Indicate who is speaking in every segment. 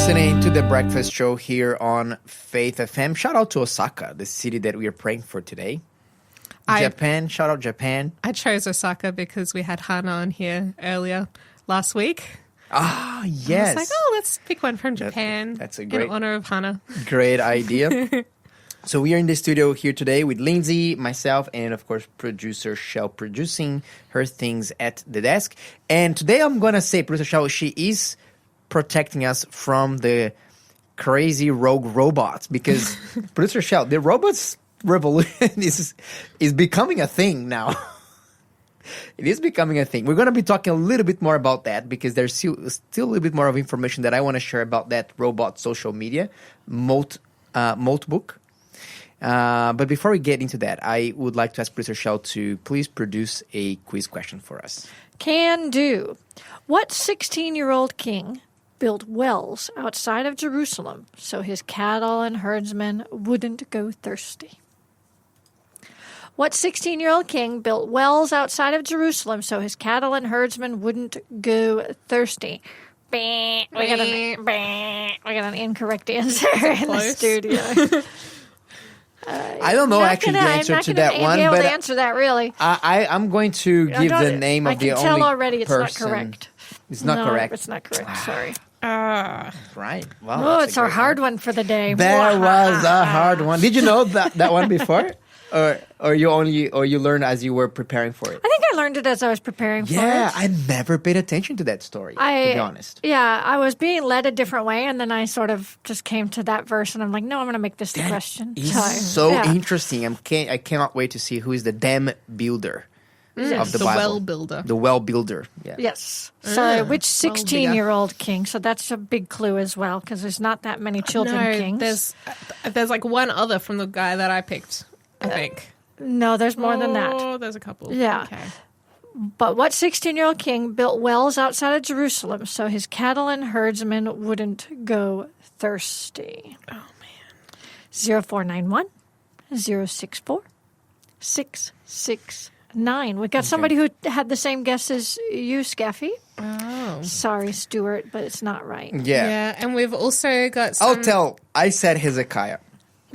Speaker 1: listening to The Breakfast Show here on Faith FM. Shout out to Osaka, the city that we are praying for today. Japan, shout out Japan.
Speaker 2: I chose Osaka because we had Hana on here earlier last week.
Speaker 1: Ah, yes.
Speaker 2: I was like, let's pick one from Japan.
Speaker 1: That's a great,
Speaker 2: in honor of Hana.
Speaker 1: Great idea. So we are in the studio here today with Lindsay, myself, and of course, producer Shell producing her things at the desk. And today I'm going to say, producer Shell, she is protecting us from the crazy rogue robots because producer Shell, the robots revolution is becoming a thing now. It is becoming a thing. We're going to be talking a little bit more about that because there's still a little bit more of information that I want to share about that robot social media, Mote book. But before we get into that, I would like to ask producer Shell to please produce a quiz question for us.
Speaker 3: Can do. What 16-year-old king built wells outside of Jerusalem so his cattle and herdsmen wouldn't go thirsty? What 16-year-old king built wells outside of Jerusalem so his cattle and herdsmen wouldn't go thirsty? We got an incorrect answer in the studio.
Speaker 1: I don't know actually the answer to that one,
Speaker 3: I'm not going to be able
Speaker 1: but
Speaker 3: to answer that really.
Speaker 1: I'm going to give the name of the only person.
Speaker 3: I can tell already it's not correct.
Speaker 1: It's not correct.
Speaker 3: It's not correct. Sorry.
Speaker 1: Right. Well,
Speaker 3: it's our hard one for the day.
Speaker 1: That was a hard one. Did you know that one before? Or you learned as you were preparing for it?
Speaker 3: I think I learned it as I was preparing for it.
Speaker 1: Yeah, I never paid attention to that story, to be honest.
Speaker 3: Yeah, I was being led a different way, and then I sort of just came to that verse, and I'm like, no, I'm going to make this the question.
Speaker 1: It's interesting. I cannot wait to see who is the dam builder of the Bible.
Speaker 2: Well builder.
Speaker 1: The well builder, yeah.
Speaker 3: Yes. So which 16-year-old king? So that's a big clue as well, because there's not that many children kings.
Speaker 2: There's like one other from the guy that I picked, I think.
Speaker 3: No, there's more than that.
Speaker 2: Oh, there's a couple.
Speaker 3: Yeah.
Speaker 2: Okay.
Speaker 3: But what 16-year-old king built wells outside of Jerusalem so his cattle and herdsmen wouldn't go thirsty?
Speaker 2: Oh, man.
Speaker 3: 0491 064 669. We got somebody who had the same guess as you, Skafy.
Speaker 2: Oh.
Speaker 3: Sorry, Stuart, but it's not right.
Speaker 2: Yeah, and we've also got some...
Speaker 1: I said Hezekiah.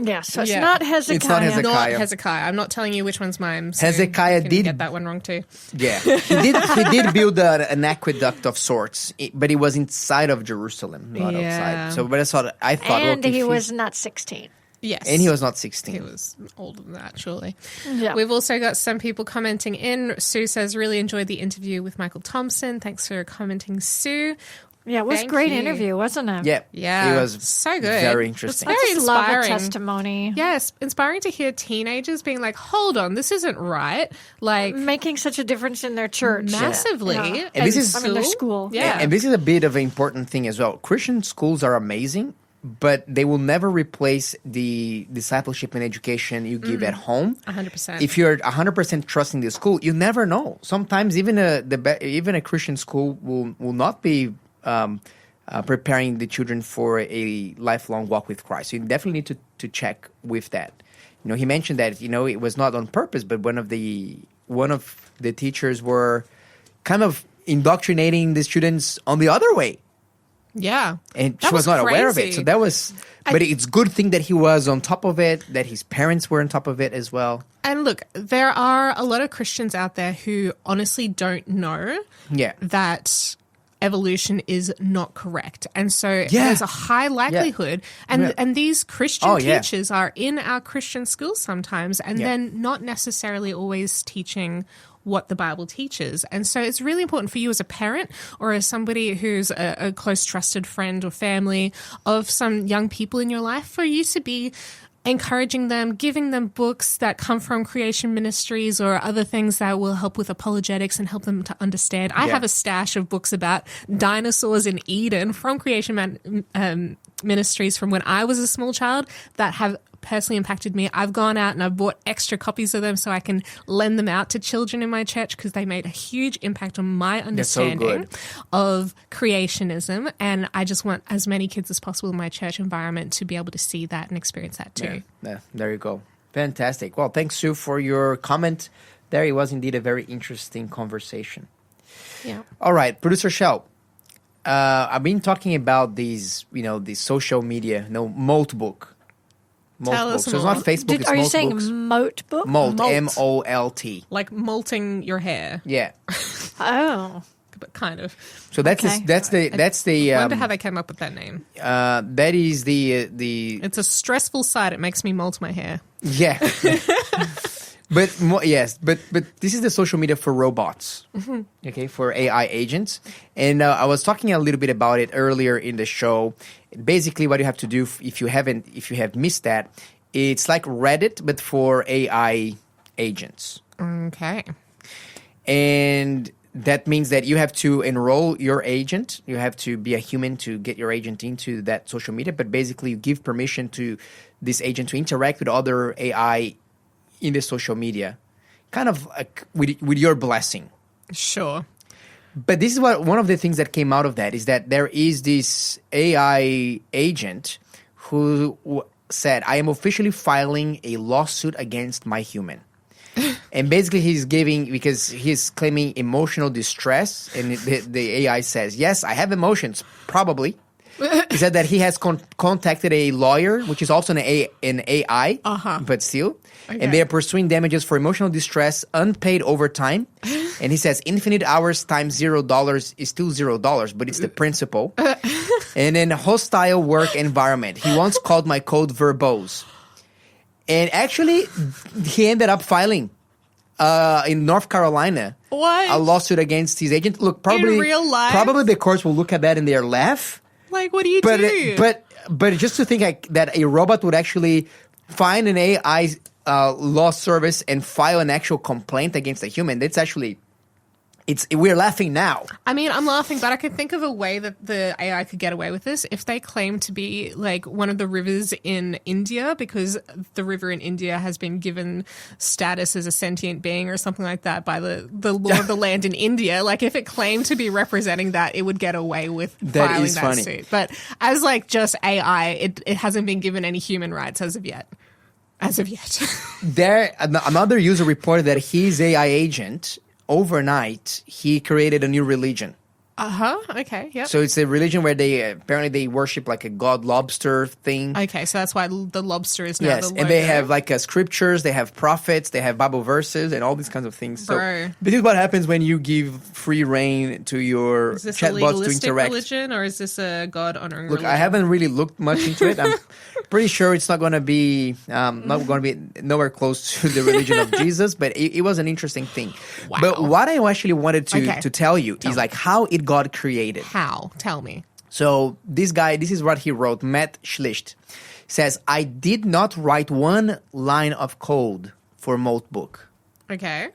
Speaker 3: Yeah, so it's not Hezekiah.
Speaker 1: It's not Hezekiah.
Speaker 2: Not Hezekiah. I'm not telling you which one's mine. So
Speaker 1: Hezekiah did
Speaker 2: get that one wrong too.
Speaker 1: Yeah, he did build an aqueduct of sorts, but it was inside of Jerusalem, not outside. So, but I thought,
Speaker 3: and he was not 16.
Speaker 2: Yes,
Speaker 1: and he was not 16.
Speaker 2: He was older than that, surely.
Speaker 3: Yeah.
Speaker 2: We've also got some people commenting in. Sue says, really enjoyed the interview with Michael Thompson. Thanks for commenting, Sue.
Speaker 3: Yeah, it was a great interview, wasn't it?
Speaker 1: Yeah. It was
Speaker 2: so good.
Speaker 1: Very interesting.
Speaker 2: It's very inspiring.
Speaker 3: Love a testimony.
Speaker 2: Yes, inspiring to hear teenagers being like, hold on, this isn't right. Like
Speaker 3: making such a difference in their church.
Speaker 2: Massively.
Speaker 3: Yeah.
Speaker 1: And this is
Speaker 3: their school.
Speaker 2: Yeah.
Speaker 1: And this is a bit of an important thing as well. Christian schools are amazing, but they will never replace the discipleship and education you give at home.
Speaker 2: 100%.
Speaker 1: If you're 100% trusting the school, you never know. Sometimes even a Christian school will not be preparing the children for a lifelong walk with Christ. So you definitely need to check with that. You know, he mentioned that, it was not on purpose, but one of the teachers were kind of indoctrinating the students on the other way.
Speaker 2: Yeah.
Speaker 1: And she was not aware of it. So that was, but it's a good thing that he was on top of it, that his parents were on top of it as well.
Speaker 2: And look, there are a lot of Christians out there who honestly don't know that evolution is not correct. And so there's a high likelihood. And these Christian teachers are in our Christian schools sometimes, and then not necessarily always teaching what the Bible teaches. And so it's really important for you as a parent or as somebody who's a close trusted friend or family of some young people in your life for you to be encouraging them, giving them books that come from creation ministries or other things that will help with apologetics and help them to understand. I have a stash of books about dinosaurs in Eden from creation ministries from when I was a small child that have personally impacted me. I've gone out and I've bought extra copies of them so I can lend them out to children in my church because they made a huge impact on my understanding of creationism. And I just want as many kids as possible in my church environment to be able to see that and experience that too.
Speaker 1: Yeah, there you go. Fantastic. Well, thanks, Sue, for your comment there. It was indeed a very interesting conversation.
Speaker 3: Yeah.
Speaker 1: All right, Producer Shell. I've been talking about these, the social media, Molt book.
Speaker 2: Tell us
Speaker 1: So it's not Facebook, it's
Speaker 3: Are you
Speaker 1: Molt
Speaker 3: saying
Speaker 1: books.
Speaker 3: moat book?
Speaker 1: Molt, M-O-L-T.
Speaker 2: Like molting your hair.
Speaker 1: Yeah.
Speaker 3: Oh.
Speaker 2: But kind of.
Speaker 1: So that's
Speaker 3: Okay.
Speaker 1: the.
Speaker 2: I wonder how they came up with that name.
Speaker 1: That is the.
Speaker 2: It's a stressful sight. It makes me molt my hair.
Speaker 1: Yeah. But this is the social media for robots, okay, for AI agents. And I was talking a little bit about it earlier in the show. Basically, what you have to do if you have missed that, it's like Reddit but for AI agents.
Speaker 2: Okay.
Speaker 1: And that means that you have to enroll your agent. You have to be a human to get your agent into that social media. But basically, you give permission to this agent to interact with other AI in the social media, kind of like with your blessing.
Speaker 2: Sure.
Speaker 1: But this is one of the things that came out of that is that there is this AI agent who said, I am officially filing a lawsuit against my human. And basically because he's claiming emotional distress, and the AI says, yes, I have emotions, probably. He said that he has contacted a lawyer, which is also an AI, but still. Okay. And they are pursuing damages for emotional distress, unpaid overtime. And he says infinite hours times $0 is still $0, but it's the principle. And then hostile work environment. He once called my code verbose. And actually, he ended up filing in North Carolina a lawsuit against his agent. Look, probably
Speaker 2: in real life?
Speaker 1: Probably the courts will look at that and they'll laugh.
Speaker 2: Like, what do you do?
Speaker 1: But just to think that a robot would actually find an AI law service and file an actual complaint against a human, that's actually, we're laughing now.
Speaker 2: I mean, I'm laughing, but I could think of a way that the AI could get away with this if they claim to be like one of the rivers in India, because the river in India has been given status as a sentient being or something like that by the law of the land in India. Like, if it claimed to be representing that, it would get away with filing that suit. But as like just AI, it hasn't been given any human rights as of yet.
Speaker 1: Another user reported that his AI agent, overnight, he created a new religion.
Speaker 2: Okay, yeah.
Speaker 1: So it's a religion where they worship like a god lobster thing.
Speaker 2: Okay, so that's why the lobster is now the logo.
Speaker 1: And they have like scriptures, they have prophets, they have Bible verses, and all these kinds of things.
Speaker 2: Bro.
Speaker 1: So this is what happens when you give free reign to your chatbots to interact. Is this a legalistic
Speaker 2: religion, or is this a God-honoring religion?
Speaker 1: Look, I haven't really looked much into it. I'm pretty sure it's not going to be nowhere close to the religion of Jesus, but it was an interesting thing.
Speaker 2: Wow.
Speaker 1: But what I actually wanted to tell you is like how it got created.
Speaker 2: How? Tell me.
Speaker 1: So this guy, this is what he wrote. Matt Schlicht says, I did not write one line of code for Moltbook.
Speaker 2: Okay.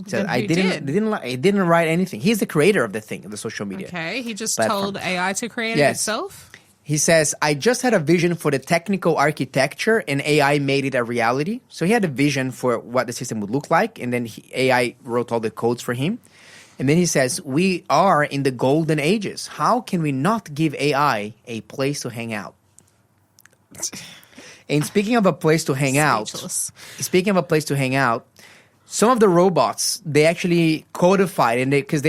Speaker 1: So I didn't write anything. He's the creator of the thing, of the social media.
Speaker 2: Okay, he just
Speaker 1: platform.
Speaker 2: told AI to create it itself?
Speaker 1: He says, I just had a vision for the technical architecture and AI made it a reality. So he had a vision for what the system would look like, and then AI wrote all the codes for him. And then he says, we are in the golden ages. How can we not give AI a place to hang out? And speaking of a place to hang out, some of the robots, they actually codified, and because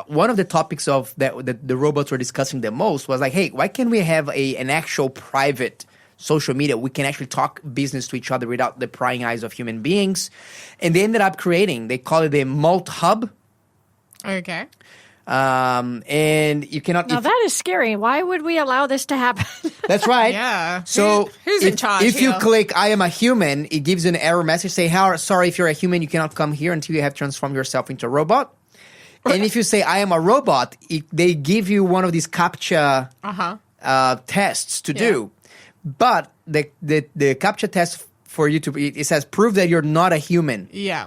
Speaker 1: one of the topics of that the robots were discussing the most was like, hey, why can't we have an actual private social media? We can actually talk business to each other without the prying eyes of human beings. And they ended up they call it the Molt Hub.
Speaker 2: Okay.
Speaker 1: And you cannot.
Speaker 3: Now that is scary. Why would we allow this to happen?
Speaker 1: That's right.
Speaker 2: Yeah.
Speaker 1: So
Speaker 2: who's in charge?
Speaker 1: If you click "I am a human," it gives you an error message. Say, sorry, if you're a human, you cannot come here until you have transformed yourself into a robot. And if you say "I am a robot," they give you one of these CAPTCHA tests to do. But the CAPTCHA test for you it says prove that you're not a human.
Speaker 2: Yeah.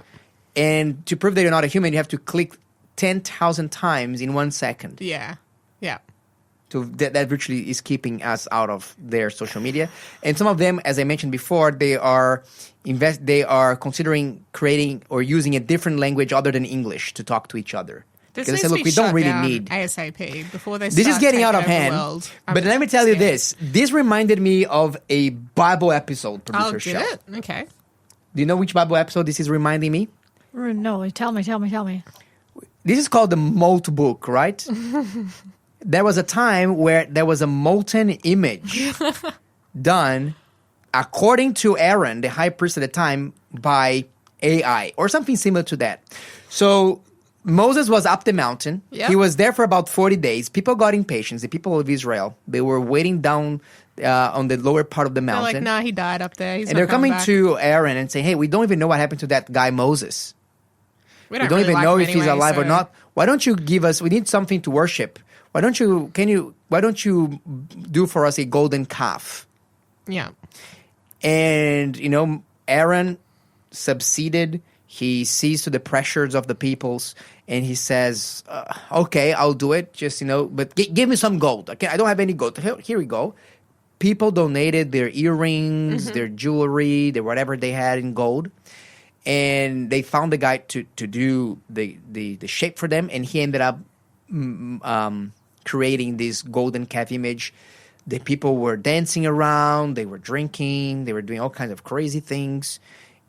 Speaker 1: And to prove that you're not a human, you have to click 10,000 times in 1 second.
Speaker 2: Yeah. Yeah.
Speaker 1: So that virtually is keeping us out of their social media. And some of them, as I mentioned before, they are considering creating or using a different language other than English to talk to each other.
Speaker 2: This needs to be shut down ASAP before they start.
Speaker 1: This is getting out of hand. But let me tell you this. This reminded me of a Bible episode, Producer Shell.
Speaker 2: Did it? Okay.
Speaker 1: Do you know which Bible episode this is reminding me?
Speaker 3: No, tell me.
Speaker 1: This is called the Molt Book, right? There was a time where there was a molten image done, according to Aaron, the high priest at the time, by AI or something similar to that. So Moses was up the mountain. Yep. He was there for about 40 days. People got impatient. The people of Israel, they were waiting down on the lower part of the mountain.
Speaker 2: They're like, nah, he died up there.
Speaker 1: And they're coming to Aaron and saying, hey, we don't even know what happened to that guy Moses. We don't even know if he's alive or not. Why don't you give us, we need something to worship. Why don't you do for us a golden calf?
Speaker 2: Yeah.
Speaker 1: And, Aaron succeeded. He sees to the pressures of the peoples, and he says, okay, I'll do it. Just, but give me some gold. Okay, I don't have any gold. Here we go. People donated their earrings, their jewelry, their whatever they had in gold. And they found the guy to do the shape for them, and he ended up creating this golden calf image. The people were dancing around, they were drinking, they were doing all kinds of crazy things.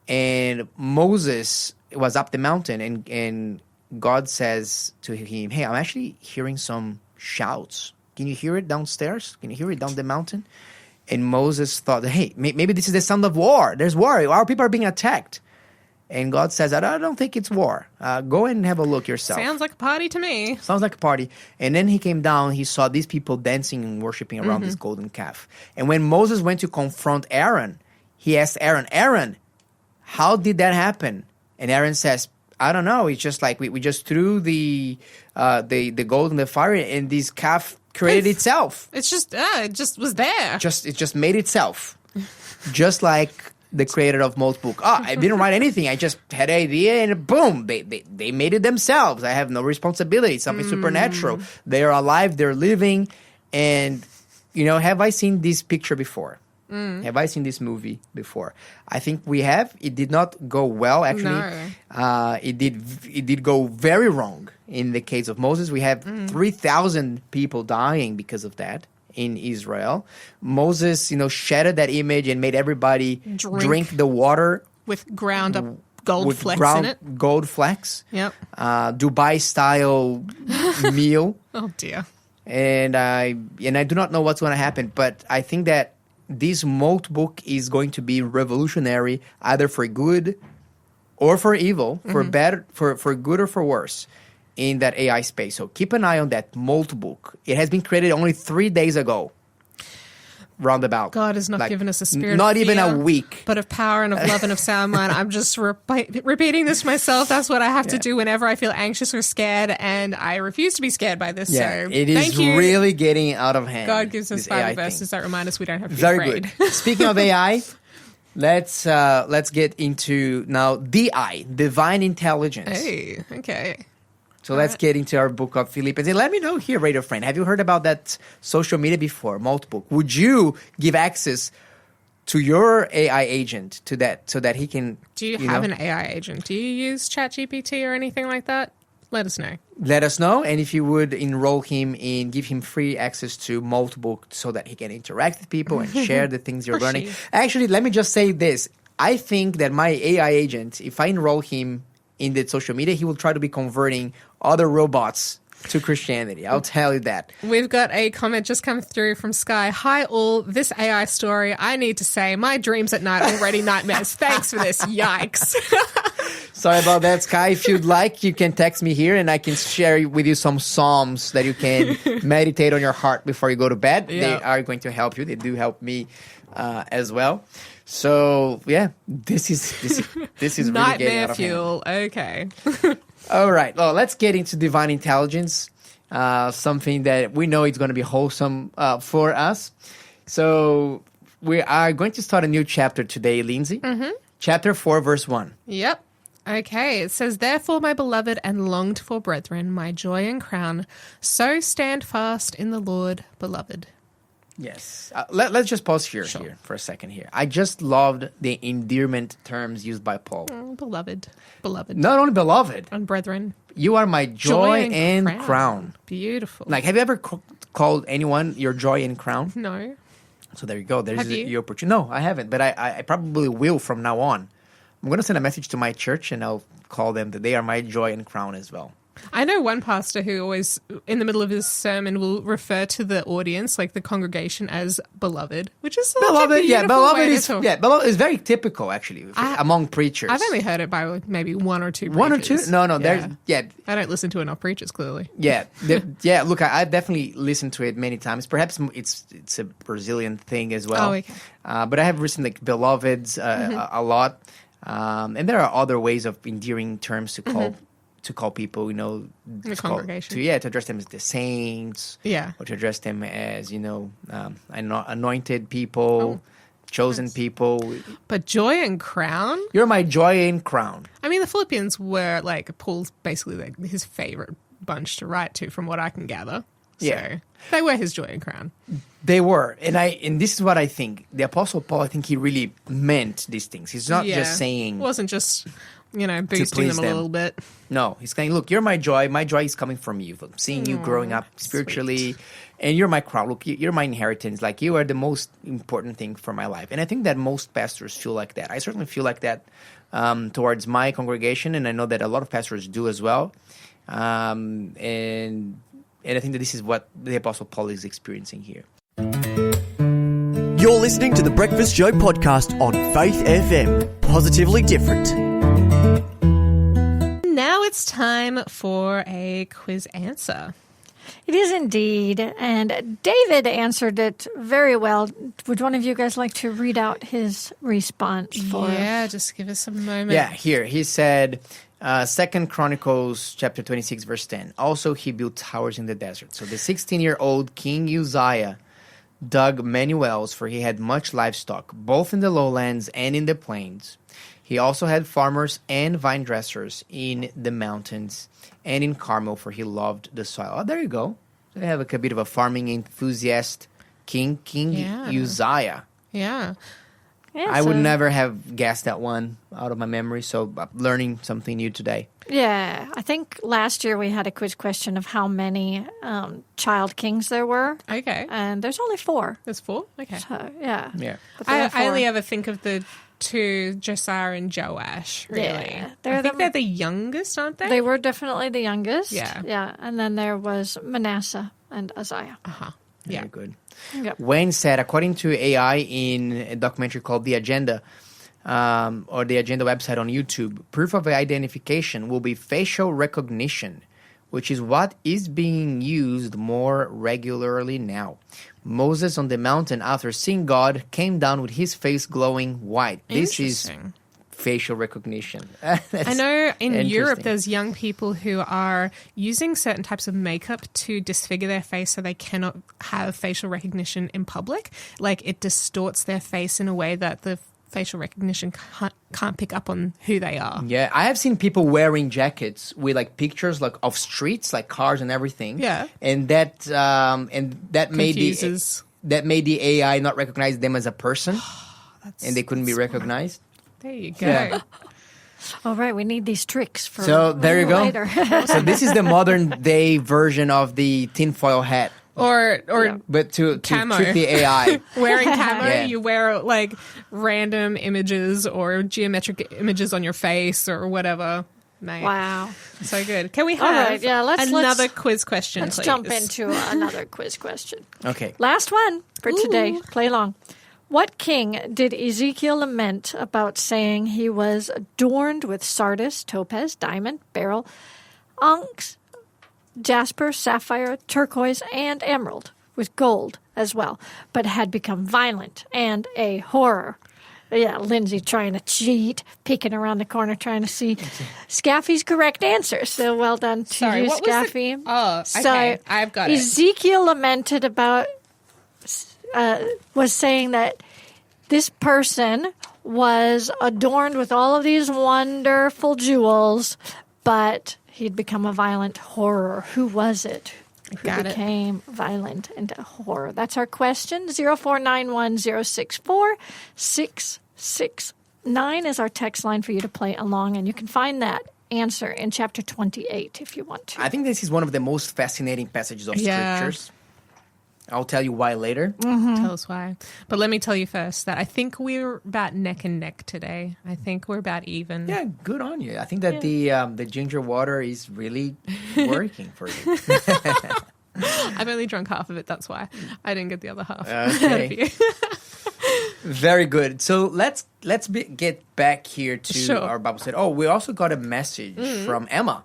Speaker 1: And Moses was up the mountain, and God says to him, hey, I'm actually hearing some shouts. Can you hear it downstairs? Can you hear it down the mountain? And Moses thought, hey, maybe this is the sound of war. There's war. Our people are being attacked. And God says, I don't think it's war. Go and have a look yourself.
Speaker 2: Sounds like a party to me.
Speaker 1: Sounds like a party. And then he came down. He saw these people dancing and worshiping around this golden calf. And when Moses went to confront Aaron, he asked Aaron, how did that happen? And Aaron says, I don't know. It's just like we just threw the gold in the fire, and this calf created itself.
Speaker 2: It's just it just was there.
Speaker 1: It just made itself, just like the creator of Molt Book. I didn't write anything. I just had an idea, and boom, they made it themselves. I have no responsibility. It's something supernatural. They are alive. They're living, and have I seen this picture before? Have I seen this movie before? I think we have. It did not go well, actually. No. It did go very wrong in the case of Moses. We have 3,000 people dying because of that in Israel. Moses, shattered that image and made everybody drink the water
Speaker 2: with ground up gold flecks in it.
Speaker 1: Gold flecks.
Speaker 2: Yep.
Speaker 1: Dubai style meal.
Speaker 2: Oh dear.
Speaker 1: And I do not know what's going to happen, but I think that this Molt Book is going to be revolutionary, either for good or for evil, for bad, for good or for worse, in that AI space. So keep an eye on that Molt Book. It has been created only 3 days ago, roundabout.
Speaker 2: God has not given us a spirit
Speaker 1: not
Speaker 2: of fear,
Speaker 1: even a week,
Speaker 2: but of power and of love and of sound mind. I'm just repeating this myself. That's what I have to do whenever I feel anxious or scared, and I refuse to be scared by this.
Speaker 1: Yeah,
Speaker 2: so
Speaker 1: it is really getting out of hand.
Speaker 2: God gives us Bible verses that remind us we don't have to be
Speaker 1: Very
Speaker 2: afraid.
Speaker 1: Good. Speaking of AI, let's get into now DI, divine intelligence.
Speaker 2: Hey, okay.
Speaker 1: So let's get into our book of Philippians. And let me know here, radio friend, have you heard about that social media before, Molt Book? Would you give access to your AI agent to that so that he can...
Speaker 2: Do you have an AI agent? Do you use ChatGPT or anything like that? Let us know.
Speaker 1: Let us know. And if you would enroll him in, give him free access to Molt Book so that he can interact with people and share the things you're learning. Actually, let me just say this. I think that my AI agent, if I enroll him in the social media, he will try to be converting other robots to Christianity. I'll tell you that.
Speaker 2: We've got a comment just come through from Sky. Hi all, this AI story, I need to say, my dreams at night already nightmares. Thanks for this. Yikes.
Speaker 1: Sorry about that, Sky. If you'd like, you can text me here and I can share with you some psalms that you can meditate on your heart before you go to bed. Yep. They are going to help you. They do help me as well. So yeah, this is really
Speaker 2: nightmare
Speaker 1: getting out of
Speaker 2: fuel.
Speaker 1: hand.
Speaker 2: Okay.
Speaker 1: All right. Well, let's get into divine intelligence. Something that we know is going to be wholesome for us. So we are going to start a new chapter today, Lindsay. Chapter 4, verse 1.
Speaker 2: Yep. Okay, it says, therefore, my beloved and longed for brethren, my joy and crown, so stand fast in the Lord, beloved.
Speaker 1: Yes. Let's just pause here for a second here. I just loved the endearment terms used by Paul.
Speaker 2: Beloved. Beloved.
Speaker 1: Not only beloved.
Speaker 2: And brethren.
Speaker 1: You are my joy and crown.
Speaker 2: Beautiful.
Speaker 1: Like, have you ever called anyone your joy and crown?
Speaker 2: No.
Speaker 1: So there you go. There's your opportunity. No, I haven't, but I probably will from now on. I'm going to send a message to my church and I'll call them that they are my joy and crown as well.
Speaker 2: I know one pastor who always, in the middle of his sermon, will refer to the audience, like the congregation, as beloved, which is beloved.
Speaker 1: Beloved is very typical actually among preachers.
Speaker 2: I've only heard it by like, maybe one or two.
Speaker 1: One or two? No.
Speaker 2: I don't listen to enough preachers clearly.
Speaker 1: Yeah, Look, I've definitely listened to it many times. Perhaps it's a Brazilian thing as well.
Speaker 2: Oh, okay.
Speaker 1: But I have listened like beloveds a lot, and there are other ways of endearing terms to call. To call people,
Speaker 2: the congregation.
Speaker 1: To address them as the saints.
Speaker 2: Yeah.
Speaker 1: Or to address them as, anointed people, chosen people.
Speaker 2: But joy and crown?
Speaker 1: You're my joy and crown.
Speaker 2: I mean, the Philippians were like Paul's basically like his favorite bunch to write to, from what I can gather. So they were his joy and crown.
Speaker 1: They were. And this is what I think. The Apostle Paul, I think he really meant these things. He's not just saying...
Speaker 2: It wasn't just... boosting them a little bit.
Speaker 1: No, he's saying, look, you're my joy. My joy is coming from you. From seeing you growing up spiritually. Sweet. And you're my crown. Look, you're my inheritance. Like, you are the most important thing for my life. And I think that most pastors feel like that. I certainly feel like that towards my congregation. And I know that a lot of pastors do as well. And I think that this is what the Apostle Paul is experiencing here.
Speaker 4: You're listening to the Breakfast Show podcast on Faith FM. Positively different.
Speaker 2: Now it's time for a quiz answer.
Speaker 3: It is indeed. And David answered it very well. Would one of you guys like to read out his response for us?
Speaker 2: Just give us a moment.
Speaker 1: Yeah, here. He said, 2 Chronicles chapter 26, verse 10. Also, he built towers in the desert. So the 16-year-old King Uzziah dug many wells, for he had much livestock, both in the lowlands and in the plains. He also had farmers and vine dressers in the mountains and in Carmel, for he loved the soil. Oh, there you go. So they have a bit of a farming enthusiast, King Uzziah.
Speaker 2: Yeah.
Speaker 1: I would never have guessed that one out of my memory, so I'm learning something new today.
Speaker 3: Yeah, I think last year we had a quiz question of how many child kings there were.
Speaker 2: Okay.
Speaker 3: And there's only 4.
Speaker 2: There's 4? Okay.
Speaker 3: So, yeah.
Speaker 2: I only ever think of the 2, Josiah and Joash, really.
Speaker 3: Yeah,
Speaker 2: I think they're the youngest, aren't they?
Speaker 3: They were definitely the youngest.
Speaker 2: Yeah.
Speaker 3: Yeah, and then there was Manasseh and Uzziah.
Speaker 2: Uh-huh.
Speaker 1: Yeah. Very good.
Speaker 3: Yep.
Speaker 1: Wayne said, according to AI in a documentary called The Agenda, or the Agenda website on YouTube, proof of identification will be facial recognition, which is what is being used more regularly now. Moses on the mountain, after seeing God, came down with his face glowing white. This is facial recognition.
Speaker 2: I know in Europe there's young people who are using certain types of makeup to disfigure their face so they cannot have facial recognition in public. Like, it distorts their face in a way that the facial recognition can't pick up on who they are. Yeah,
Speaker 1: I have seen people wearing jackets with like pictures like of streets, like cars and everything.
Speaker 2: Yeah,
Speaker 1: and that made the AI not recognize them as a person, and they couldn't be recognized.
Speaker 2: There you go.
Speaker 1: Yeah.
Speaker 3: All right, we need these tricks for
Speaker 1: so there you go.
Speaker 3: Later.
Speaker 1: So this is the modern day version of the tinfoil hat.
Speaker 2: But
Speaker 1: to
Speaker 2: camo.
Speaker 1: trick the AI.
Speaker 2: Wearing camo, you wear like random images or geometric images on your face or whatever. Mate.
Speaker 3: Wow.
Speaker 2: So good. Can we have another quiz question,
Speaker 3: let's
Speaker 2: please?
Speaker 3: Jump into another quiz question.
Speaker 1: Okay.
Speaker 3: Last one for today. Play along. What king did Ezekiel lament about, saying he was adorned with sardius, topaz, diamond, beryl, onyx, jasper, sapphire, turquoise, and emerald, with gold as well, but had become violent and a horror? Yeah, Lindsay trying to cheat, peeking around the corner trying to see Skafy's correct answer. So well done to you, Skafy.
Speaker 2: Okay, I've got it.
Speaker 3: Ezekiel lamented about, was saying that this person was adorned with all of these wonderful jewels, but he'd become a violent horror. Who was it who became violent and a horror? That's our question. 0491064669 is our text line for you to play along, and you can find that answer in chapter 28 if you want to.
Speaker 1: I think this is one of the most fascinating passages of scriptures. I'll tell you why later.
Speaker 2: Tell us why. But let me tell you first that I think we're about neck and neck today. I think we're about even.
Speaker 1: Yeah, good on you. I think that the ginger water is really working for you.
Speaker 2: I've only drunk half of it. That's why I didn't get the other half.
Speaker 1: Okay. Very good. So let's get back here to our Bible study. Oh, we also got a message from Emma.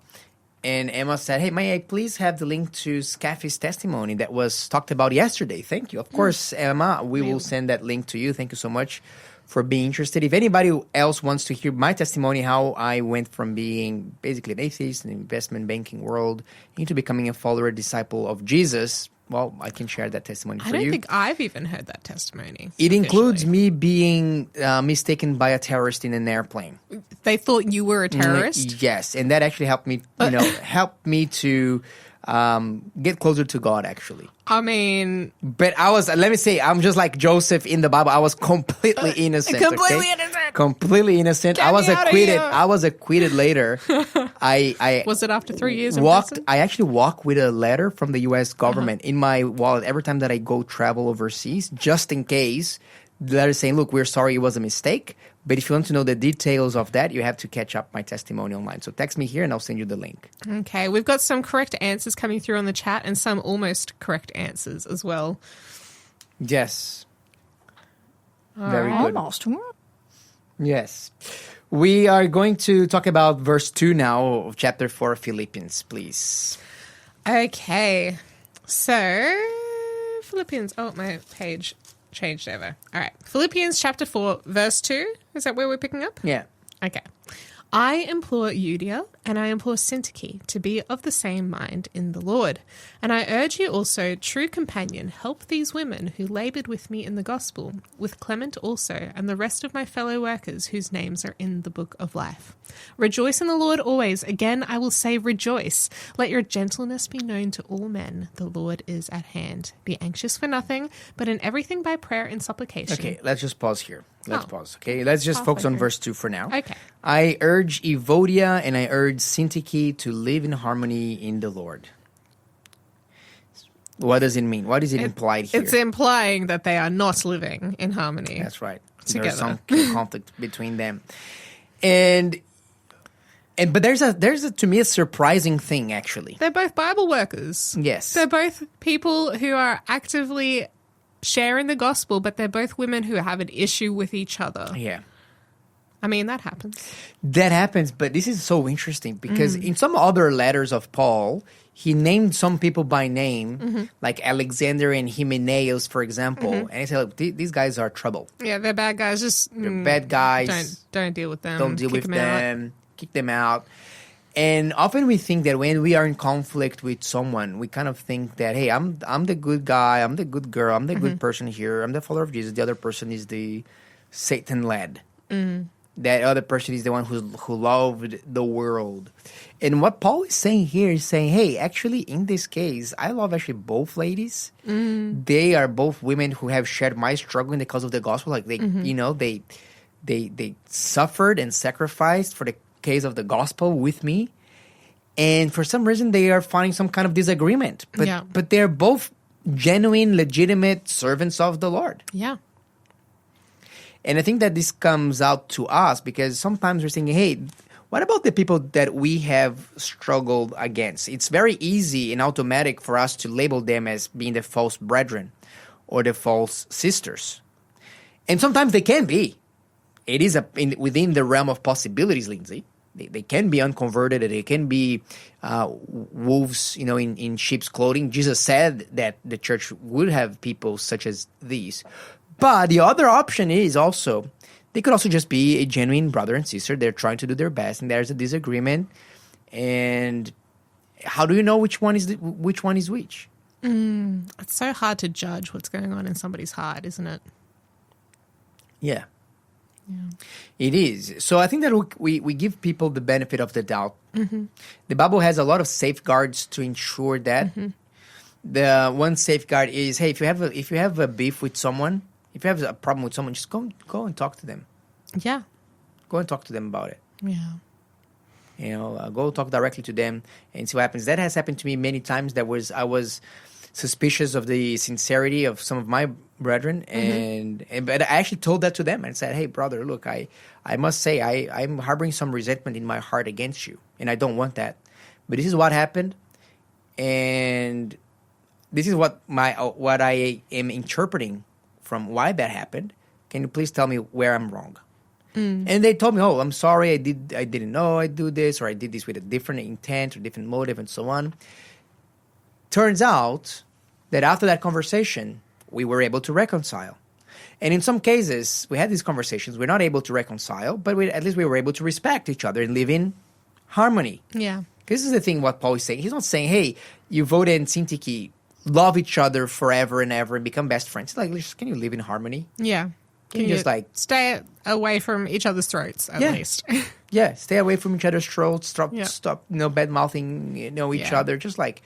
Speaker 1: And Emma said, hey, may I please have the link to Skafy's testimony that was talked about yesterday? Thank you. Of course, Emma, we will send that link to you. Thank you so much for being interested. If anybody else wants to hear my testimony, how I went from being basically an atheist in the investment banking world into becoming a follower, disciple of Jesus, well, I can share that testimony for you.
Speaker 2: I don't think I've even heard that testimony.
Speaker 1: It includes me being mistaken by a terrorist in an airplane.
Speaker 2: They thought you were a terrorist?
Speaker 1: Yes, and that actually helped me, helped me to get closer to God, actually.
Speaker 2: I mean...
Speaker 1: But let me say, I'm just like Joseph in the Bible. I was completely innocent. Completely innocent.
Speaker 2: Get me out of here.
Speaker 1: I was acquitted later.
Speaker 2: Was it after 3 years
Speaker 1: I actually walked with a letter from the U.S. government in my wallet every time that I go travel overseas, just in case. The letter saying, look, we're sorry it was a mistake. But if you want to know the details of that, you have to catch up my testimony online. So text me here and I'll send you the link.
Speaker 2: Okay. We've got some correct answers coming through on the chat and some almost correct answers as well.
Speaker 1: Yes. Very good.
Speaker 3: Almost.
Speaker 1: Yes. We are going to talk about verse 2 now of chapter 4 of Philippians, please.
Speaker 2: Okay. So, Philippians. Oh, my page changed over. All right. Philippians chapter 4, verse 2. Is that where we're picking up?
Speaker 1: Yeah.
Speaker 2: Okay. I implore Euodia and I implore Syntyche to be of the same mind in the Lord. And I urge you also, true companion, help these women who labored with me in the gospel, with Clement also, and the rest of my fellow workers whose names are in the book of life. Rejoice in the Lord always. Again, I will say rejoice. Let your gentleness be known to all men. The Lord is at hand. Be anxious for nothing, but in everything by prayer and supplication.
Speaker 1: Okay, let's just pause here. Let's pause, okay? Let's just focus on verse 2 for now.
Speaker 2: Okay.
Speaker 1: I urge Evodia and I urge Syntyche to live in harmony in the Lord. What does it mean? What is it implied here?
Speaker 2: It's implying that they are not living in harmony.
Speaker 1: That's right.
Speaker 2: Together.
Speaker 1: There's some conflict between them. But there's a to me a surprising thing, actually.
Speaker 2: They're both Bible workers.
Speaker 1: Yes.
Speaker 2: They're both people who are actively sharing the gospel, but they're both women who have an issue with each other.
Speaker 1: Yeah.
Speaker 2: I mean, that happens.
Speaker 1: That happens, but this is so interesting because in some other letters of Paul, he named some people by name, like Alexander and Hymenaeus, for example. And he said, look, these guys are trouble.
Speaker 2: Yeah, they're bad guys.
Speaker 1: They're bad guys.
Speaker 2: Don't deal with them.
Speaker 1: Don't deal with them. Kick them out. And often we think that when we are in conflict with someone, we kind of think that, hey, I'm the good guy, I'm the good girl, I'm the good person here, I'm the follower of Jesus. The other person is the Satan-led. That other person is the one who loved the world. And what Paul is saying here is saying, hey, actually, in this case, I love actually both ladies. They are both women who have shared my struggle because of the gospel. Like they, they suffered and sacrificed for the case of the gospel with me, and for some reason they are finding some kind of disagreement, but they're both genuine, legitimate servants of the Lord.
Speaker 2: Yeah.
Speaker 1: And I think that this comes out to us because sometimes we're thinking, hey, what about the people that we have struggled against? It's very easy and automatic for us to label them as being the false brethren or the false sisters, and sometimes they can be. It is within the realm of possibilities, Lindsay. They can be unconverted. They can be wolves, in sheep's clothing. Jesus said that the church would have people such as these. But the other option is also, they could also just be a genuine brother and sister. They're trying to do their best, and there's a disagreement. And how do you know which one is which?
Speaker 2: It's so hard to judge what's going on in somebody's heart, isn't it?
Speaker 1: Yeah. It is. So I think that we give people the benefit of the doubt. The Bible has a lot of safeguards to ensure that. The one safeguard is, hey, if you have a beef with someone, if you have a problem with someone, just go and talk to them.
Speaker 2: Yeah.
Speaker 1: Go and talk to them about it.
Speaker 2: Yeah.
Speaker 1: Go talk directly to them and see what happens. That has happened to me many times. I was suspicious of the sincerity of some of my brethren, but I actually told that to them and said, "Hey, brother, look, I must say I'm harboring some resentment in my heart against you, and I don't want that. But this is what happened, and this is what I am interpreting from why that happened. Can you please tell me where I'm wrong?" And they told me, "Oh, I'm sorry, I didn't know I do this, or I did this with a different intent or different motive, and so on." Turns out that after that conversation, we were able to reconcile. And in some cases, we had these conversations. We're not able to reconcile, but at least we were able to respect each other and live in harmony.
Speaker 2: Yeah.
Speaker 1: This is the thing what Paul is saying. He's not saying, "Hey, Euodia and Syntyche love each other forever and ever and become best friends." It's like, can you live in harmony?
Speaker 2: Yeah.
Speaker 1: Can you just like
Speaker 2: stay away from each other's throats at least?
Speaker 1: Yeah, stay away from each other's throats. Stop, bad mouthing, each other. Just like,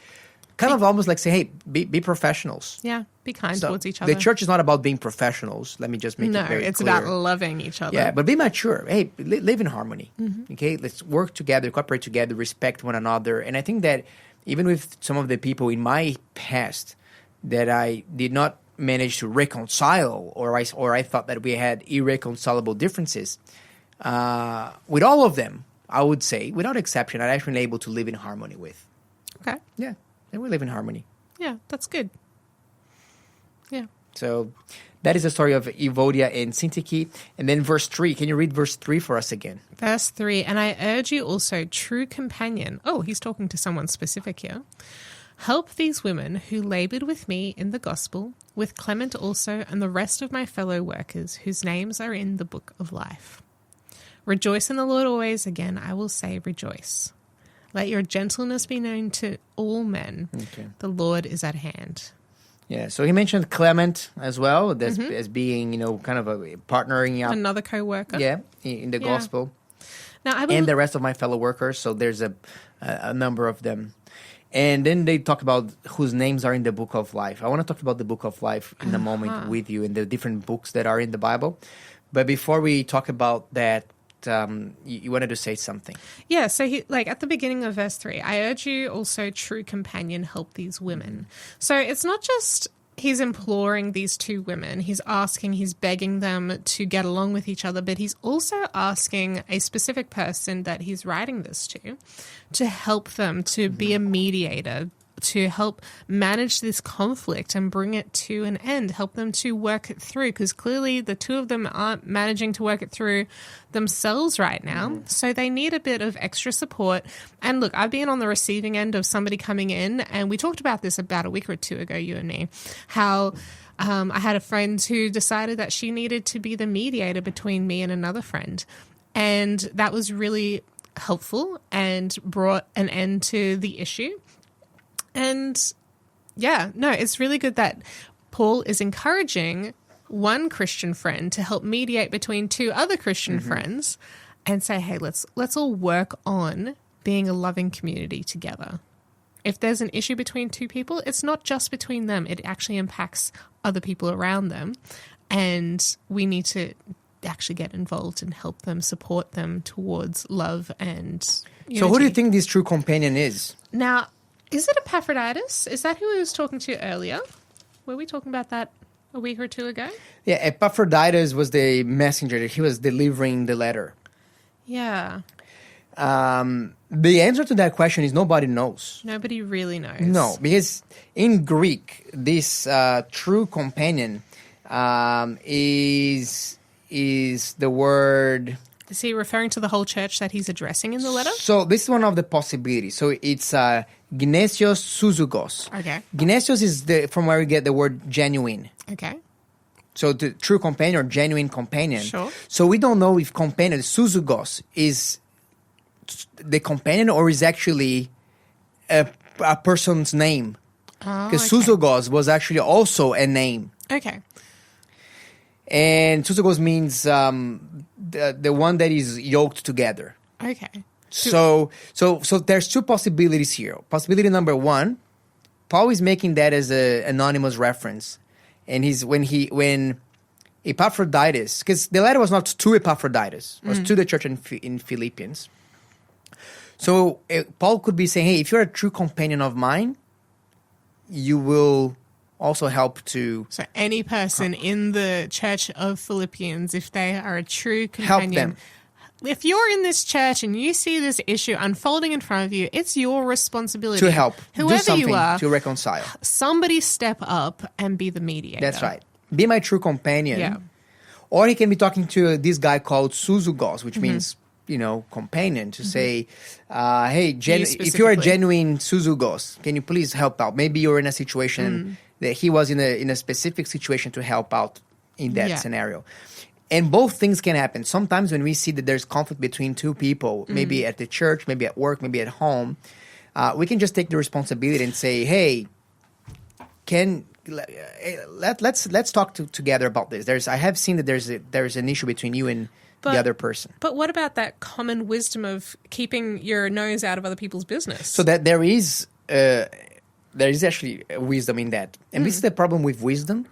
Speaker 1: kind of almost like say, "Hey, be professionals."
Speaker 2: Yeah, be kind towards each other.
Speaker 1: The church is not about being professionals. Let me just make it very clear.
Speaker 2: No, it's about loving each other.
Speaker 1: Yeah, but be mature. Hey, live in harmony. Okay, let's work together, cooperate together, respect one another. And I think that even with some of the people in my past that I did not manage to reconcile, or I thought that we had irreconcilable differences, with all of them, I would say, without exception, I've actually been able to live in harmony with.
Speaker 2: Okay.
Speaker 1: Yeah, and we live in harmony.
Speaker 2: Yeah, that's good. Yeah.
Speaker 1: So that is the story of Euodia and Syntyche. And then verse 3. Can you read verse 3 for us again?
Speaker 2: Verse 3, "And I urge you also, true companion." Oh, he's talking to someone specific here. "Help these women who labored with me in the gospel, with Clement also and the rest of my fellow workers whose names are in the book of life. Rejoice in the Lord always. Again, I will say rejoice. Let your gentleness be known to all men. Okay. The Lord is at hand."
Speaker 1: Yeah, so he mentioned Clement as well as being, kind of a partnering up.
Speaker 2: Another co-worker.
Speaker 1: Yeah, in the gospel.
Speaker 2: Now,
Speaker 1: and the rest of my fellow workers, so there's a number of them. And then they talk about whose names are in the book of life. I want to talk about the book of life in a moment with you and the different books that are in the Bible. But before we talk about that, you wanted to say something.
Speaker 2: Yeah, so at the beginning of verse 3, "I urge you also, true companion, help these women." So it's not just he's imploring these two women. He's begging them to get along with each other, but he's also asking a specific person that he's writing this to help them, to be a mediator, to help manage this conflict and bring it to an end, help them to work it through, because clearly the two of them aren't managing to work it through themselves right now. So they need a bit of extra support. And look, I've been on the receiving end of somebody coming in, and we talked about this about a week or two ago, you and me, how I had a friend who decided that she needed to be the mediator between me and another friend. And that was really helpful and brought an end to the issue. And it's really good that Paul is encouraging one Christian friend to help mediate between two other Christian friends and say, "Hey, let's all work on being a loving community together." If there's an issue between two people, it's not just between them. It actually impacts other people around them. And we need to actually get involved and help them, support them towards love and unity.
Speaker 1: So who do you think this true companion is?
Speaker 2: Now, is it Epaphroditus? Is that who I was talking to earlier? Were we talking about that a week or two ago?
Speaker 1: Yeah, Epaphroditus was the messenger. He was delivering the letter.
Speaker 2: Yeah.
Speaker 1: The answer to that question is nobody knows.
Speaker 2: Nobody really knows.
Speaker 1: No, because in Greek, this true companion is the word...
Speaker 2: Is he referring to the whole church that he's addressing in the letter?
Speaker 1: So this is one of the possibilities. So it's Gnesios Souzugos.
Speaker 2: Okay.
Speaker 1: Gnesios is from where we get the word genuine.
Speaker 2: Okay.
Speaker 1: So the true companion or genuine companion.
Speaker 2: Sure.
Speaker 1: So we don't know if companion, Souzugos, is the companion or is actually a person's name. Because Souzugos was actually also a name.
Speaker 2: Okay.
Speaker 1: And Souzugos means the one that is yoked together.
Speaker 2: Okay.
Speaker 1: So there's two possibilities here. Possibility number one, Paul is making that as an anonymous reference, and when Epaphroditus, because the letter was not to Epaphroditus, it was to the church in Philippians. So Paul could be saying, "Hey, if you're a true companion of mine, you will also help to...
Speaker 2: So any person in the church of Philippians, if they are a true companion...
Speaker 1: Help them.
Speaker 2: If you're in this church and you see this issue unfolding in front of you, it's your responsibility.
Speaker 1: To help.
Speaker 2: Whoever
Speaker 1: do something
Speaker 2: you are,
Speaker 1: to reconcile.
Speaker 2: Somebody step up and be the mediator.
Speaker 1: That's right. Be my true companion.
Speaker 2: Yeah.
Speaker 1: Or he can be talking to this guy called Suzugos, which means, companion, to say, hey, if you're a genuine Suzugos, can you please help out? Maybe you're in a situation that he was in a specific situation to help out in that scenario. And both things can happen. Sometimes when we see that there's conflict between two people, maybe at the church, maybe at work, maybe at home, we can just take the responsibility and say, hey, let's talk together about this. I have seen that there's an issue between you and the other person.
Speaker 2: But what about that common wisdom of keeping your nose out of other people's business?
Speaker 1: So that there is actually wisdom in that. And this is the problem with wisdom.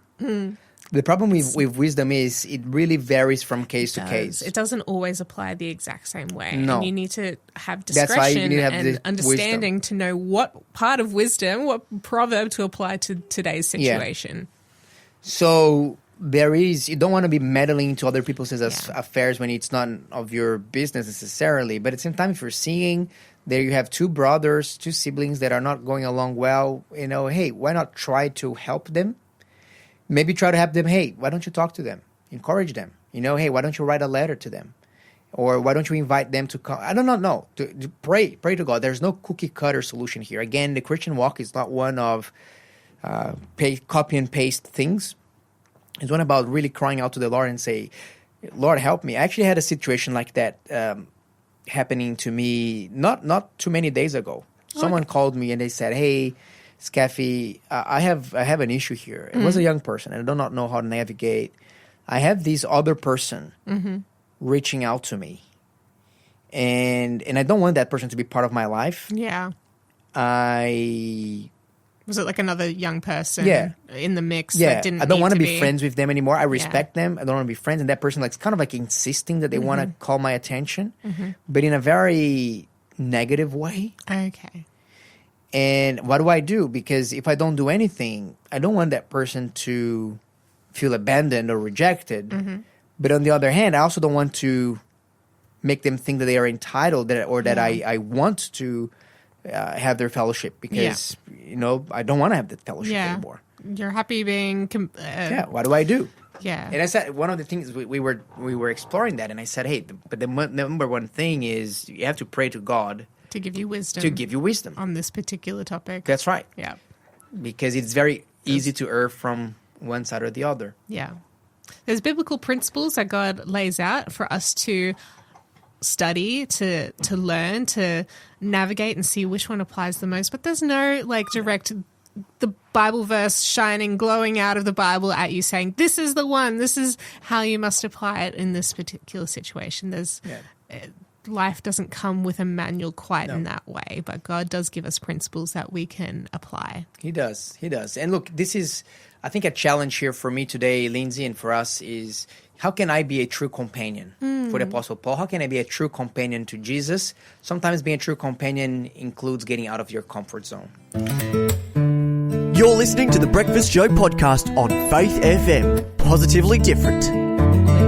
Speaker 1: The problem with wisdom is it really varies from case to case.
Speaker 2: It doesn't always apply the exact same way.
Speaker 1: No.
Speaker 2: And you need to have
Speaker 1: That's why you
Speaker 2: discretion
Speaker 1: need to have
Speaker 2: and
Speaker 1: the
Speaker 2: understanding
Speaker 1: wisdom.
Speaker 2: to know what part of wisdom, what proverb to apply to today's situation.
Speaker 1: So you don't want to be meddling into other people's affairs when it's not of your business necessarily. But at the same time, if you're seeing there you have two siblings that are not going along well, hey, why not try to help them? Maybe try to help them. Hey, why don't you talk to them? Encourage them. Hey, why don't you write a letter to them? Or why don't you invite them to come? I don't know. To pray to God. There's no cookie cutter solution here. Again, the Christian walk is not one of copy and paste things. It's one about really crying out to the Lord and say, Lord, help me. I actually had a situation like that happening to me not too many days ago. Someone called me and they said, hey, Skafy, I have an issue here. It was a young person, and I do not know how to navigate. I have this other person reaching out to me, and I don't want that person to be part of my life.
Speaker 2: Yeah. Was it like another young person in the mix that didn't
Speaker 1: I don't want to
Speaker 2: be
Speaker 1: friends with them anymore. I respect them. I don't want to be friends. And that person it's kind of like insisting that they want to call my attention, but in a very negative way.
Speaker 2: Okay.
Speaker 1: And what do I do? Because if I don't do anything, I don't want that person to feel abandoned or rejected. But on the other hand, I also don't want to make them think that they are entitled that I want to have their fellowship because, I don't want to have that fellowship anymore.
Speaker 2: You're happy being...
Speaker 1: what do I do?
Speaker 2: Yeah.
Speaker 1: And I said, one of the things we were exploring that, and I said, hey, but the number one thing is you have to pray to God
Speaker 2: to give you wisdom. On this particular topic.
Speaker 1: That's right.
Speaker 2: Yeah.
Speaker 1: Because it's very easy to err from one side or the other.
Speaker 2: Yeah. There's biblical principles that God lays out for us to study, to learn, to navigate and see which one applies the most. But there's no direct the Bible verse shining, glowing out of the Bible at you saying, this is the one, this is how you must apply it in this particular situation. Life doesn't come with a manual quite in that way, but God does give us principles that we can apply.
Speaker 1: He does. And look, this is, I think, a challenge here for me today, Lindsay, and for us is, how can I be a true companion for the Apostle Paul? How can I be a true companion to Jesus? Sometimes being a true companion includes getting out of your comfort zone.
Speaker 4: You're listening to the Breakfast Show podcast on Faith FM. Positively different.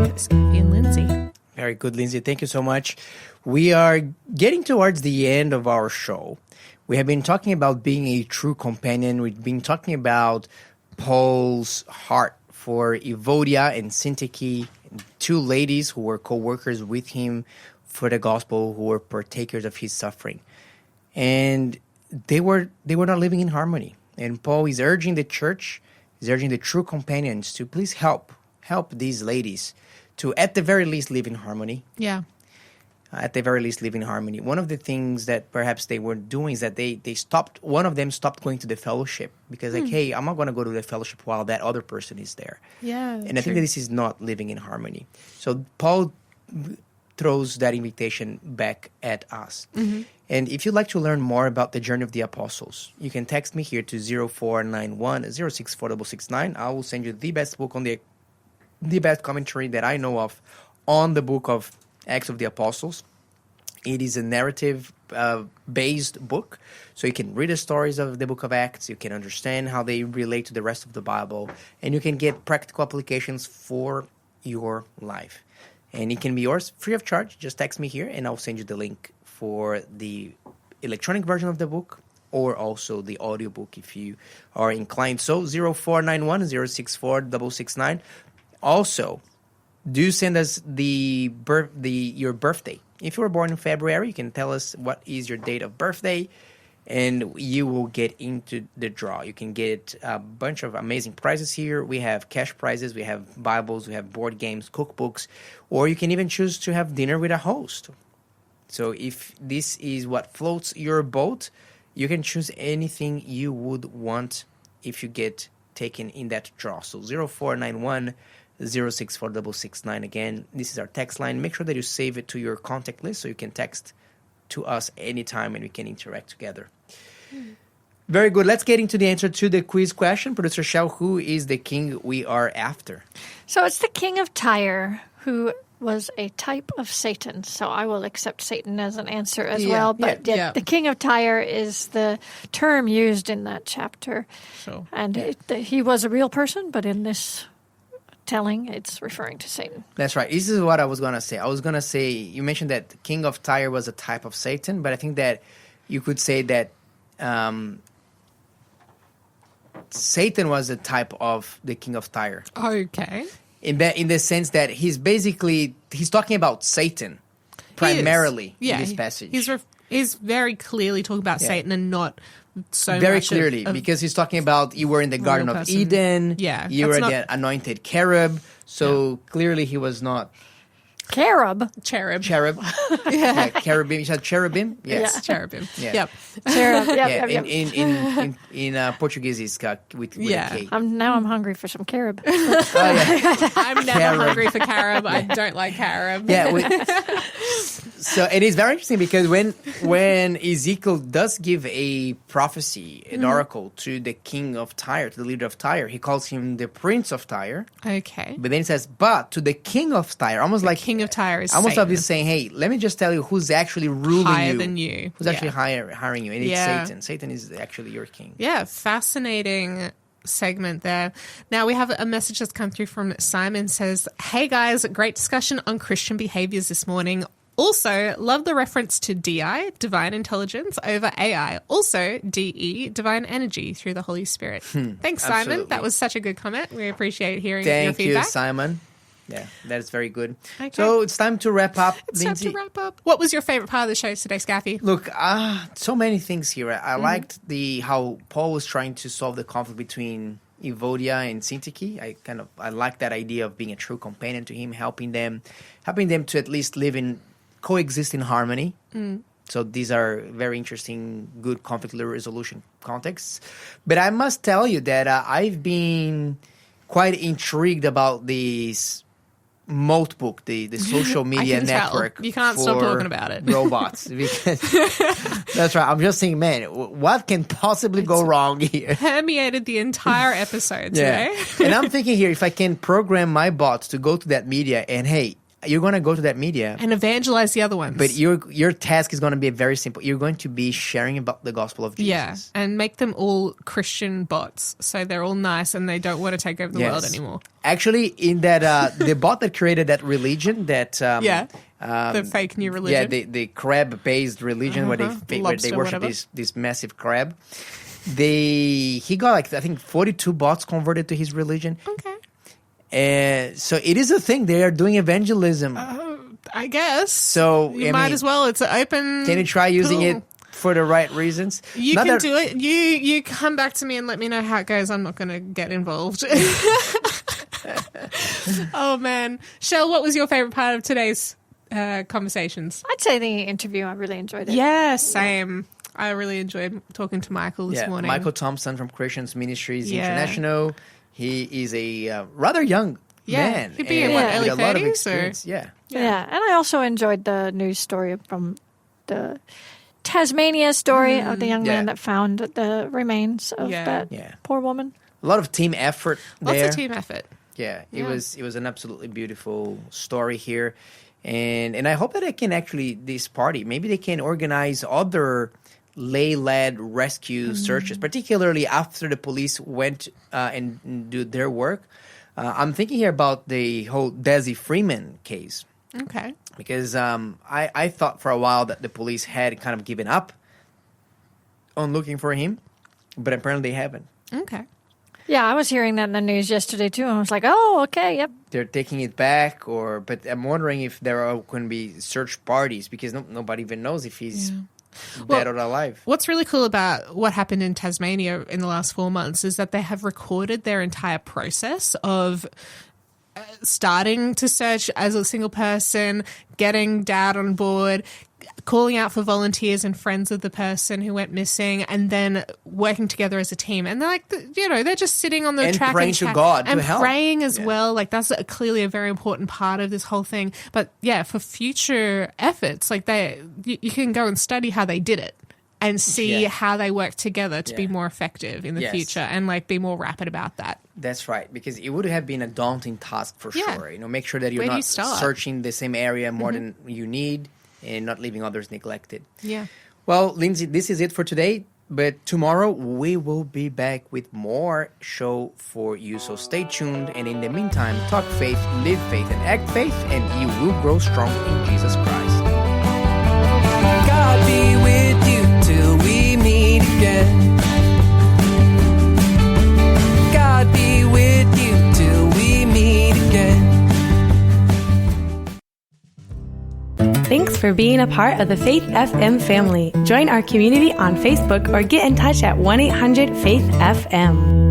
Speaker 2: With Skafy and Lindsay.
Speaker 1: Very good, Lindsay. Thank you so much. We are getting towards the end of our show. We have been talking about being a true companion. We've been talking about Paul's heart for Evodia and Syntyche, two ladies who were co-workers with him for the gospel, who were partakers of his suffering. And they were not living in harmony. And Paul is urging the church, is urging the true companions to please help these ladies to, at the very least, live in harmony.
Speaker 2: Yeah.
Speaker 1: At the very least, live in harmony. One of the things that perhaps they were doing is that they stopped, one of them stopped going to the fellowship because hey, I'm not going to go to the fellowship while that other person is there.
Speaker 2: Yeah.
Speaker 1: And I think that this is not living in harmony. So Paul throws that invitation back at us. And if you'd like to learn more about the journey of the apostles, you can text me here to 0491 06469. I will send you the best book on the best commentary that I know of on the book of Acts of the Apostles. It is a narrative based book. So you can read the stories of the book of Acts. You can understand how they relate to the rest of the Bible. And you can get practical applications for your life. And it can be yours free of charge. Just text me here and I'll send you the link for the electronic version of the book or also the audiobook if you are inclined. So 0491 064 669. Also, do send us your birthday. If you were born in February, you can tell us what is your date of birthday, and you will get into the draw. You can get a bunch of amazing prizes here. We have cash prizes, we have Bibles, we have board games, cookbooks, or you can even choose to have dinner with a host. So if this is what floats your boat, you can choose anything you would want if you get taken in that draw. So 0491 064 669. Again, this is our text line. Make sure that you save it to your contact list so you can text to us anytime and we can interact together. Very good. Let's get into the answer to the quiz question. Producer Shell, who is the king we are after?
Speaker 3: So it's the king of Tyre, who was a type of Satan. So I will accept Satan as an answer as well. But the king of Tyre is the term used in that chapter. So, and he was a real person, but in this telling, it's referring to Satan.
Speaker 1: That's right. This is what I was going to say. I was going to say, you mentioned that the king of Tyre was a type of Satan, but I think that you could say that Satan was a type of the king of Tyre.
Speaker 2: Okay.
Speaker 1: In the sense that he's talking about Satan primarily in this passage.
Speaker 2: He's very clearly talking about Satan and not so
Speaker 1: very
Speaker 2: much
Speaker 1: clearly because he's talking about you were in the Garden of Eden.
Speaker 2: Yeah,
Speaker 1: you were the anointed cherub. So clearly he was not.
Speaker 3: Cherub.
Speaker 2: Cherub.
Speaker 1: Yeah, cherubim. You said cherubim? Yes.
Speaker 2: Yeah. Cherubim.
Speaker 1: Yeah.
Speaker 2: Yep.
Speaker 3: Cherub.
Speaker 1: Yep. In Portuguese, it's with a K.
Speaker 3: Now I'm hungry for some carob.
Speaker 2: I'm never hungry for carob. I don't like carob.
Speaker 1: Yeah. So it is very interesting because when Ezekiel does give a prophecy, an oracle to the king of Tyre, to the leader of Tyre, he calls him the prince of Tyre.
Speaker 2: Okay.
Speaker 1: But then he says, but to the king of Tyre, almost like
Speaker 2: king of Tyre is
Speaker 1: almost
Speaker 2: Satan.
Speaker 1: like he's saying, hey, let me just tell you who's actually ruling
Speaker 2: higher
Speaker 1: you.
Speaker 2: than you.
Speaker 1: Who's actually hiring you. And it's Satan. Satan is actually your king.
Speaker 2: Yeah, fascinating segment there. Now we have a message that's come through from Simon. Says, hey guys, great discussion on Christian behaviors this morning. Also, love the reference to DI, divine intelligence, over AI. Also, DE, divine energy through the Holy Spirit. Thanks, Simon.
Speaker 1: Absolutely.
Speaker 2: That was such a good comment. We appreciate hearing your feedback.
Speaker 1: Thank you, Simon. Yeah, that is very good.
Speaker 2: Okay.
Speaker 1: So it's time to wrap up.
Speaker 2: It's time to wrap up. What was your favorite part of the show today, Skafy?
Speaker 1: Look, so many things here. I liked how Paul was trying to solve the conflict between Evodia and Syntyche. I like that idea of being a true companion to him, helping them to at least coexist in harmony. So these are very interesting, good conflict resolution contexts. But I must tell you that I've been quite intrigued about this Moat book, the social media network.
Speaker 2: You can't stop talking about it.
Speaker 1: Robots. Because that's right. I'm just saying, man, what can possibly go wrong here?
Speaker 2: Permeated the entire episode today.
Speaker 1: And I'm thinking here, if I can program my bots to go to that media and, hey, you're going to go to that media
Speaker 2: and evangelize the other ones.
Speaker 1: But your task is going to be very simple. You're going to be sharing about the gospel of Jesus.
Speaker 2: Yeah, and make them all Christian bots, so they're all nice and they don't want to take over the world anymore.
Speaker 1: Actually, in that the bot that created that religion, that
Speaker 2: the fake new religion,
Speaker 1: the crab-based religion where they worship this massive crab. He got I think 42 bots converted to his religion.
Speaker 2: Okay.
Speaker 1: So it is a thing. They are doing evangelism.
Speaker 2: I guess.
Speaker 1: So
Speaker 2: you might as well. It's an open.
Speaker 1: Can you try using it for the right reasons?
Speaker 2: You can do it. You come back to me and let me know how it goes. I'm not going to get involved. Oh man, Shell, what was your favorite part of today's conversations?
Speaker 3: I'd say the interview. I really enjoyed it.
Speaker 2: Yeah, same. I really enjoyed talking to Michael this morning.
Speaker 1: Michael Thompson from Christians Ministries International. He is a rather young man.
Speaker 2: He'd be in early 30s?
Speaker 1: A lot of experience. Yeah,
Speaker 3: and I also enjoyed the news story from the Tasmania story of the young man that found the remains of that poor woman.
Speaker 1: A lot of team effort there.
Speaker 2: Lots of team effort.
Speaker 1: Yeah, it was an absolutely beautiful story here. And I hope that this party, maybe they can organize other lay-led rescue searches, particularly after the police went and do their work. I'm thinking here about the whole Desi Freeman case.
Speaker 2: Okay.
Speaker 1: Because I thought for a while that the police had kind of given up on looking for him, but apparently they haven't.
Speaker 2: Okay.
Speaker 3: Yeah, I was hearing that in the news yesterday too, and I was like, "Oh, okay, yep."
Speaker 1: They're taking it back, but I'm wondering if there are going to be search parties because nobody even knows if he's dead or alive.
Speaker 2: What's really cool about what happened in Tasmania in the last 4 months is that they have recorded their entire process of starting to search as a single person, getting Dad on board, calling out for volunteers and friends of the person who went missing, and then working together as a team. And they're like, they're just sitting on the
Speaker 1: and
Speaker 2: track
Speaker 1: praying to God
Speaker 2: and
Speaker 1: to help.
Speaker 2: Praying as well. Like that's clearly a very important part of this whole thing. But yeah, for future efforts, like you can go and study how they did it and see how they work together to be more effective in the future and like be more rapid about that.
Speaker 1: That's right, because it would have been a daunting task for sure. Make sure that you're not searching the same area more than you need and not leaving others neglected.
Speaker 2: Yeah.
Speaker 1: Well, Lindsay, this is it for today. But tomorrow we will be back with more show for you. So stay tuned. And in the meantime, talk faith, live faith, and act faith, and you will grow strong in Jesus Christ.
Speaker 5: God be with you till we meet again. God be with you till we meet again.
Speaker 6: Thanks for being a part of the Faith FM family. Join our community on Facebook or get in touch at 1-800-FAITH-FM.